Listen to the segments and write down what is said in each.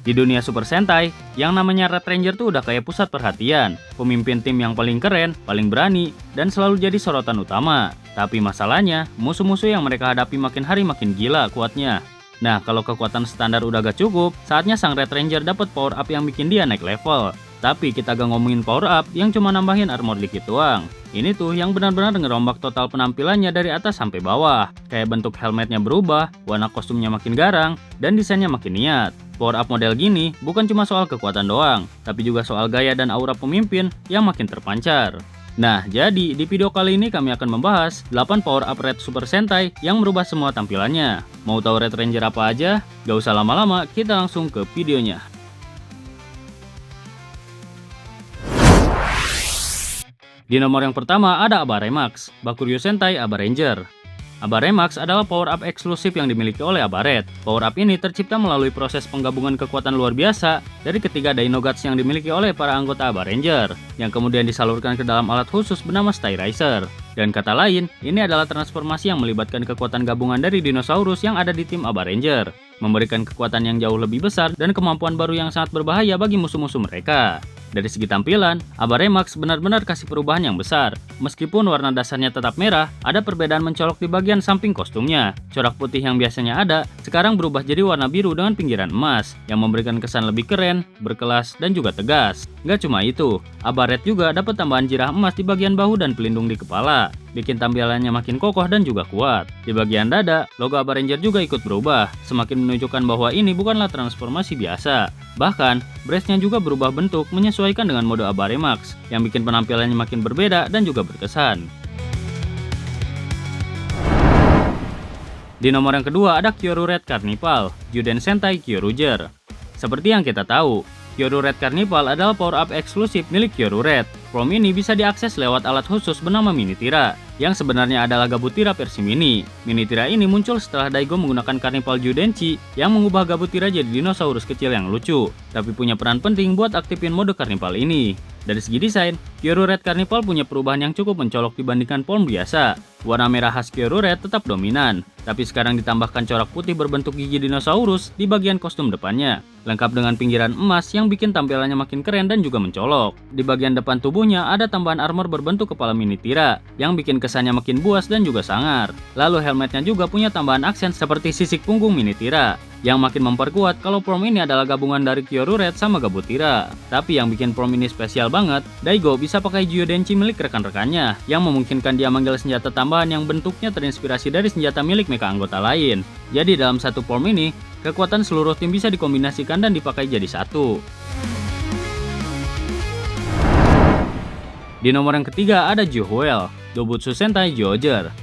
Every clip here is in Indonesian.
Di dunia Super Sentai, yang namanya Red Ranger tuh udah kayak pusat perhatian, pemimpin tim yang paling keren, paling berani, dan selalu jadi sorotan utama. Tapi masalahnya, musuh-musuh yang mereka hadapi makin hari makin gila kuatnya. Nah, kalau kekuatan standar udah gak cukup, saatnya sang Red Ranger dapat power up yang bikin dia naik level. Tapi kita gak ngomongin power up yang cuma nambahin armor dikit doang. Ini tuh yang benar-benar ngerombak total penampilannya dari atas sampai bawah. Kayak bentuk helmetnya berubah, warna kostumnya makin garang, dan desainnya makin niat. Power up model gini bukan cuma soal kekuatan doang, tapi juga soal gaya dan aura pemimpin yang makin terpancar. Nah, jadi di video kali ini kami akan membahas 8 power up Red Super Sentai yang merubah semua tampilannya. Mau tahu Red Ranger apa aja? Gak usah lama-lama, kita langsung ke videonya. Di nomor yang pertama ada Aba Remax, Bakuryu Sentai Aba Ranger. Aba Remax adalah power up eksklusif yang dimiliki oleh Aba Red. Power up ini tercipta melalui proses penggabungan kekuatan luar biasa dari ketiga Dinoguts yang dimiliki oleh para anggota Aba Ranger, yang kemudian disalurkan ke dalam alat khusus bernama Stay Riser. Dan kata lain, ini adalah transformasi yang melibatkan kekuatan gabungan dari dinosaurus yang ada di tim Aba Ranger, memberikan kekuatan yang jauh lebih besar dan kemampuan baru yang sangat berbahaya bagi musuh-musuh mereka. Dari segi tampilan, Aba Remax benar-benar kasih perubahan yang besar. Meskipun warna dasarnya tetap merah, ada perbedaan mencolok di bagian samping kostumnya. Corak putih yang biasanya ada, sekarang berubah jadi warna biru dengan pinggiran emas, yang memberikan kesan lebih keren, berkelas, dan juga tegas. Gak cuma itu, Aba Red juga dapat tambahan jirah emas di bagian bahu dan pelindung di kepala, bikin tampilannya makin kokoh dan juga kuat. Di bagian dada, logo Aba Ranger juga ikut berubah, semakin menunjukkan bahwa ini bukanlah transformasi biasa. Bahkan, breastnya juga berubah bentuk menyesuaikan dengan mode Aba Remax, yang bikin penampilannya makin berbeda dan juga berkesan. Di nomor yang kedua ada Kyoru Red Carnival, Juden Sentai Kyoruger. Seperti yang kita tahu, Kyoru Red Carnival adalah power up eksklusif milik Kyoru Red. Form ini bisa diakses lewat alat khusus bernama Minitira, yang sebenarnya adalah Gabutira versi mini. Minitira ini muncul setelah Daigo menggunakan Carnival Judenchi yang mengubah Gabutira jadi dinosaurus kecil yang lucu, tapi punya peran penting buat aktifin mode Carnival ini. Dari segi desain, Kyoru Red Carnival punya perubahan yang cukup mencolok dibandingkan form biasa. Warna merah khas Kyoru Red tetap dominan, tapi sekarang ditambahkan corak putih berbentuk gigi dinosaurus di bagian kostum depannya, lengkap dengan pinggiran emas yang bikin tampilannya makin keren dan juga mencolok. Di bagian depan tubuhnya ada tambahan armor berbentuk kepala Minitira, yang bikin kesannya makin buas dan juga sangar. Lalu helmetnya juga punya tambahan aksen seperti sisik punggung Minitira, yang makin memperkuat kalau form ini adalah gabungan dari Kyoru Red sama Gabutira. Tapi yang bikin form ini spesial banget, Daigo bisa pakai Judenchi milik rekan-rekannya, yang memungkinkan dia manggil senjata tambahan yang bentuknya terinspirasi dari senjata milik mecha anggota lain. Jadi dalam satu form ini, kekuatan seluruh tim bisa dikombinasikan dan dipakai jadi satu. Di nomor yang ketiga ada Joe-Well, Dobutsu Sentai Zyuohger.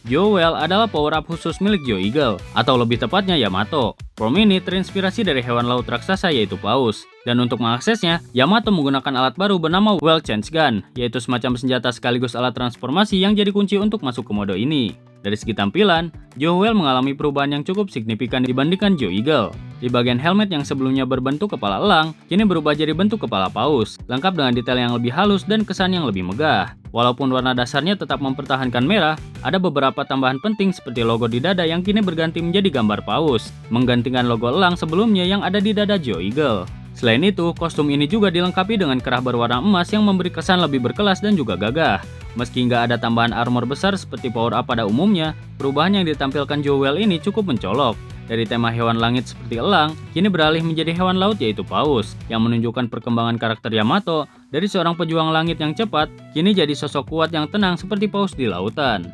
Joe-Well adalah power up khusus milik Joe Eagle, atau lebih tepatnya Yamato. Form ini terinspirasi dari hewan laut raksasa yaitu paus. Dan untuk mengaksesnya, Yamato menggunakan alat baru bernama Well Change Gun, yaitu semacam senjata sekaligus alat transformasi yang jadi kunci untuk masuk ke mode ini. Dari segi tampilan, Joe-Well mengalami perubahan yang cukup signifikan dibandingkan Joe Eagle. Di bagian helmet yang sebelumnya berbentuk kepala elang, kini berubah jadi bentuk kepala paus, lengkap dengan detail yang lebih halus dan kesan yang lebih megah. Walaupun warna dasarnya tetap mempertahankan merah, ada beberapa tambahan penting seperti logo di dada yang kini berganti menjadi gambar paus, menggantikan logo elang sebelumnya yang ada di dada Joe Eagle. Selain itu, kostum ini juga dilengkapi dengan kerah berwarna emas yang memberi kesan lebih berkelas dan juga gagah. Meski nggak ada tambahan armor besar seperti power up pada umumnya, perubahan yang ditampilkan Joe-Well ini cukup mencolok. Dari tema hewan langit seperti elang, kini beralih menjadi hewan laut yaitu paus, yang menunjukkan perkembangan karakter Yamato dari seorang pejuang langit yang cepat, kini jadi sosok kuat yang tenang seperti paus di lautan.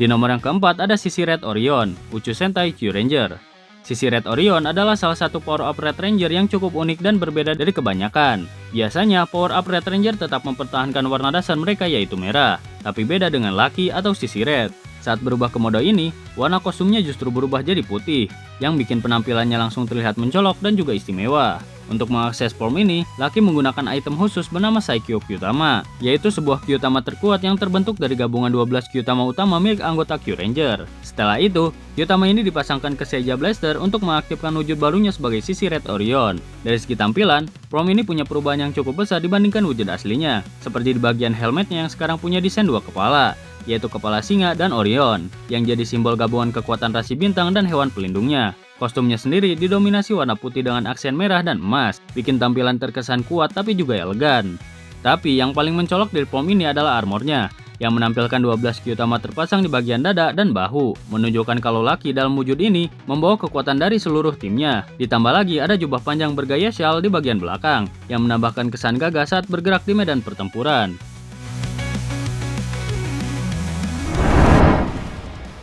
Di nomor yang keempat ada Sisi Red Orion, Uchu Sentai Kyuranger. Sisi Red Orion adalah salah satu power up Red Ranger yang cukup unik dan berbeda dari kebanyakan. Biasanya power up Red Ranger tetap mempertahankan warna dasar mereka yaitu merah, tapi beda dengan Lucky atau Sisi Red. Saat berubah ke mode ini, warna kostumnya justru berubah jadi putih, yang bikin penampilannya langsung terlihat mencolok dan juga istimewa. Untuk mengakses form ini, Lucky menggunakan item khusus bernama Saikyo Kyutama, yaitu sebuah Kyutama terkuat yang terbentuk dari gabungan 12 Kyutama utama milik anggota Kyuranger. Setelah itu, Kyutama ini dipasangkan ke Seiya Blaster untuk mengaktifkan wujud barunya sebagai Sisi Red Orion. Dari segi tampilan, form ini punya perubahan yang cukup besar dibandingkan wujud aslinya, seperti di bagian helmetnya yang sekarang punya desain dua kepala, yaitu kepala singa dan Orion, yang jadi simbol gabungan kekuatan rasi bintang dan hewan pelindungnya. Kostumnya sendiri didominasi warna putih dengan aksen merah dan emas, bikin tampilan terkesan kuat tapi juga elegan. Tapi yang paling mencolok dari prom ini adalah armornya, yang menampilkan 12 Ki utama terpasang di bagian dada dan bahu, menunjukkan kalau Lucky dalam wujud ini membawa kekuatan dari seluruh timnya. Ditambah lagi ada jubah panjang bergaya shawl di bagian belakang, yang menambahkan kesan gagah saat bergerak di medan pertempuran.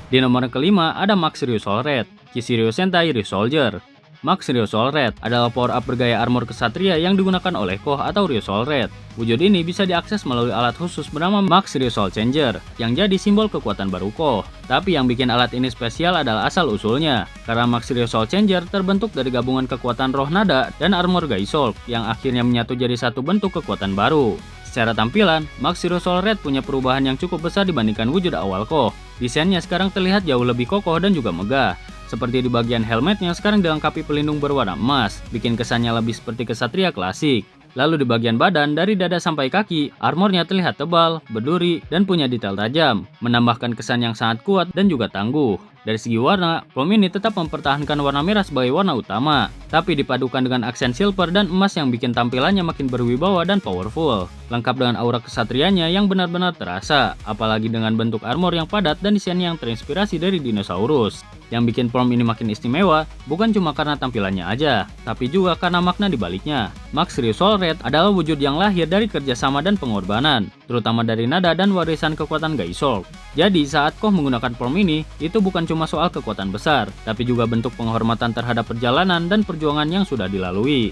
Di nomor kelima ada Max Ryusol Red, Kisiryu Sentai Ryusoldier. Max Ryusol Red adalah power-up bergaya armor kesatria yang digunakan oleh Koh atau Ryusol Red. Wujud ini bisa diakses melalui alat khusus bernama Max Ryusol Changer, yang jadi simbol kekuatan baru Koh. Tapi yang bikin alat ini spesial adalah asal-usulnya, karena Max Ryusol Changer terbentuk dari gabungan kekuatan roh nada dan armor Gaisolk, yang akhirnya menyatu jadi satu bentuk kekuatan baru. Secara tampilan, Max Ryusol Red punya perubahan yang cukup besar dibandingkan wujud awal Koh. Desainnya sekarang terlihat jauh lebih kokoh dan juga megah. Seperti di bagian helmetnya sekarang dilengkapi pelindung berwarna emas, bikin kesannya lebih seperti kesatria klasik. Lalu di bagian badan dari dada sampai kaki, armornya terlihat tebal, berduri, dan punya detail tajam, menambahkan kesan yang sangat kuat dan juga tangguh. Dari segi warna, prom ini tetap mempertahankan warna merah sebagai warna utama, tapi dipadukan dengan aksen silver dan emas yang bikin tampilannya makin berwibawa dan powerful. Lengkap dengan aura kesatrianya yang benar-benar terasa, apalagi dengan bentuk armor yang padat dan desain yang terinspirasi dari dinosaurus. Yang bikin prom ini makin istimewa, bukan cuma karena tampilannya aja, tapi juga karena makna di baliknya. Max Ryusol Red adalah wujud yang lahir dari kerjasama dan pengorbanan, terutama dari nada dan warisan kekuatan Gaisolk. Jadi saat Koh menggunakan prom ini, itu bukan cuma soal kekuatan besar, tapi juga bentuk penghormatan terhadap perjalanan dan perjuangan yang sudah dilalui.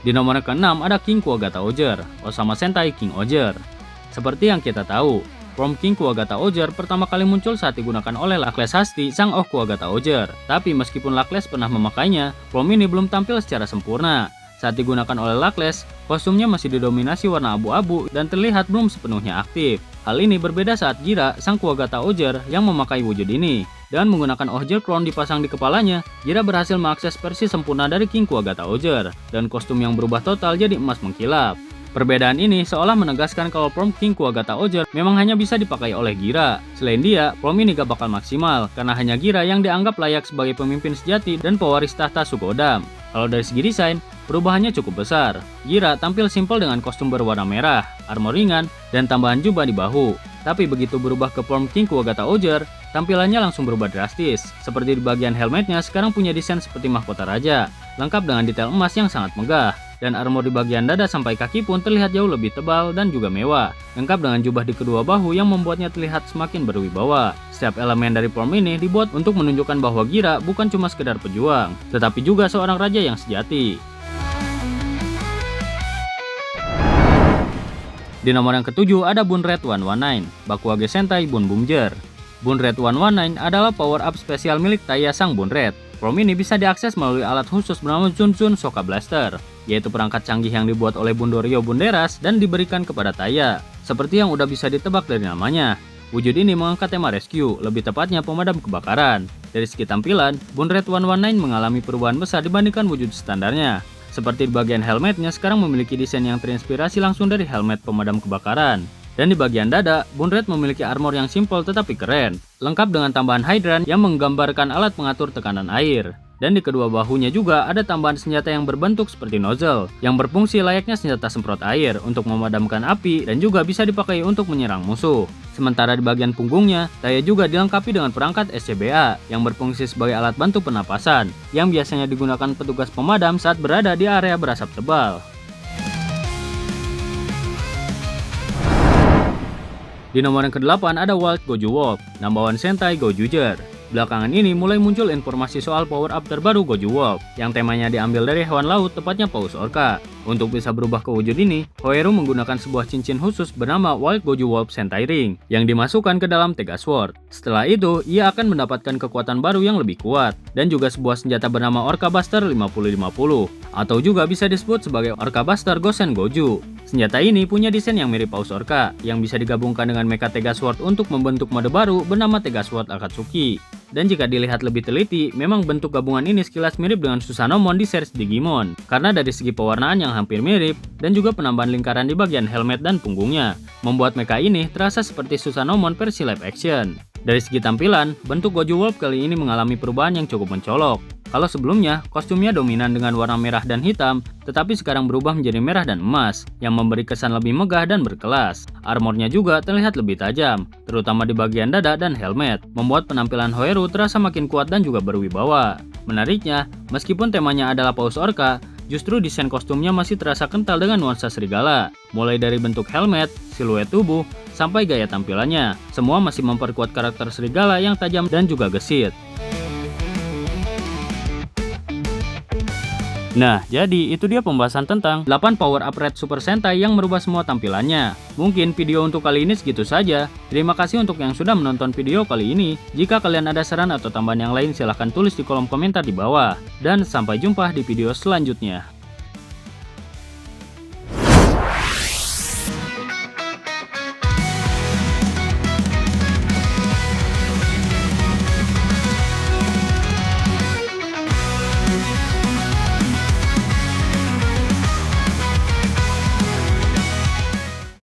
Di nomor ke-6 ada King Kuwagata Oger, Osama Sentai King Oger. Seperti yang kita tahu, prom King Kuwagata Oger pertama kali muncul saat digunakan oleh Lakless Hasti, sang Oh Kuwagata Oger. Tapi meskipun Lakless pernah memakainya, prom ini belum tampil secara sempurna. Saat digunakan oleh Lakless, kostumnya masih didominasi warna abu-abu dan terlihat belum sepenuhnya aktif. Hal ini berbeda saat Gira, sang Kuwagata Oger, yang memakai wujud ini. Dengan menggunakan Oger Crown dipasang di kepalanya, Gira berhasil mengakses versi sempurna dari King Kuwagata Oger, dan kostum yang berubah total jadi emas mengkilap. Perbedaan ini seolah menegaskan kalau prom King Kuwagata Oger memang hanya bisa dipakai oleh Gira. Selain dia, prom ini gak bakal maksimal, karena hanya Gira yang dianggap layak sebagai pemimpin sejati dan pewaris tahta Sugodam. Kalau dari segi desain, perubahannya cukup besar. Gira tampil simpel dengan kostum berwarna merah, armor ringan, dan tambahan jubah di bahu. Tapi begitu berubah ke prom King Kuwagata Oger, tampilannya langsung berubah drastis. Seperti di bagian helmetnya sekarang punya desain seperti mahkota raja, lengkap dengan detail emas yang sangat megah. Dan armor di bagian dada sampai kaki pun terlihat jauh lebih tebal dan juga mewah, lengkap dengan jubah di kedua bahu yang membuatnya terlihat semakin berwibawa. Setiap elemen dari prom ini dibuat untuk menunjukkan bahwa Gira bukan cuma sekedar pejuang, tetapi juga seorang raja yang sejati. Di nomor yang ketujuh ada Bun Red 119, Bakuage Sentai Bun Bumjer. Bun Red 119 adalah power up spesial milik Taiya sang Bun Red. Prom ini bisa diakses melalui alat khusus bernama Zunzun Soka Blaster, yaitu perangkat canggih yang dibuat oleh Bundorio Bunderas dan diberikan kepada Taiya. Seperti yang udah bisa ditebak dari namanya, wujud ini mengangkat tema rescue, lebih tepatnya pemadam kebakaran. Dari segi tampilan, Bun Red 119 mengalami perubahan besar dibandingkan wujud standarnya. Seperti di bagian helmetnya sekarang memiliki desain yang terinspirasi langsung dari helmet pemadam kebakaran. Dan di bagian dada, Bun Red memiliki armor yang simpel tetapi keren, lengkap dengan tambahan hydran yang menggambarkan alat pengatur tekanan air. Dan di kedua bahunya juga ada tambahan senjata yang berbentuk seperti nozzle, yang berfungsi layaknya senjata semprot air untuk memadamkan api dan juga bisa dipakai untuk menyerang musuh. Sementara di bagian punggungnya, Taiya juga dilengkapi dengan perangkat SCBA yang berfungsi sebagai alat bantu pernapasan, yang biasanya digunakan petugas pemadam saat berada di area berasap tebal. Di nomor yang ke-8 ada Wild Goju Wolf, Number 1 Sentai Gojuger. Belakangan ini mulai muncul informasi soal power up terbaru Goju Wolf, yang temanya diambil dari hewan laut, tepatnya paus orca. Untuk bisa berubah ke wujud ini, Hoeru menggunakan sebuah cincin khusus bernama Wild Goju Wolf Sentai Ring, yang dimasukkan ke dalam Tega Sword. Setelah itu, ia akan mendapatkan kekuatan baru yang lebih kuat, dan juga sebuah senjata bernama Orca Buster 5050, atau juga bisa disebut sebagai Orca Buster Gosen Goju. Senjata ini punya desain yang mirip paus orca, yang bisa digabungkan dengan mecha Tega Sword untuk membentuk mode baru bernama Tega Sword Akatsuki. Dan jika dilihat lebih teliti, memang bentuk gabungan ini sekilas mirip dengan Susanomon di series Digimon. Karena dari segi pewarnaan yang hampir mirip, dan juga penambahan lingkaran di bagian helmet dan punggungnya, membuat mecha ini terasa seperti Susanomon versi live action. Dari segi tampilan, bentuk Goju Wolf kali ini mengalami perubahan yang cukup mencolok. Kalau sebelumnya, kostumnya dominan dengan warna merah dan hitam, tetapi sekarang berubah menjadi merah dan emas, yang memberi kesan lebih megah dan berkelas. Armornya juga terlihat lebih tajam, terutama di bagian dada dan helmet, membuat penampilan Hoeru terasa makin kuat dan juga berwibawa. Menariknya, meskipun temanya adalah Paus Orca, justru desain kostumnya masih terasa kental dengan nuansa serigala. Mulai dari bentuk helmet, siluet tubuh, sampai gaya tampilannya, semua masih memperkuat karakter serigala yang tajam dan juga gesit. Nah, jadi itu dia pembahasan tentang 8 power up Red Super Sentai yang merubah semua tampilannya. Mungkin video untuk kali ini segitu saja. Terima kasih untuk yang sudah menonton video kali ini. Jika kalian ada saran atau tambahan yang lain silahkan tulis di kolom komentar di bawah. Dan sampai jumpa di video selanjutnya.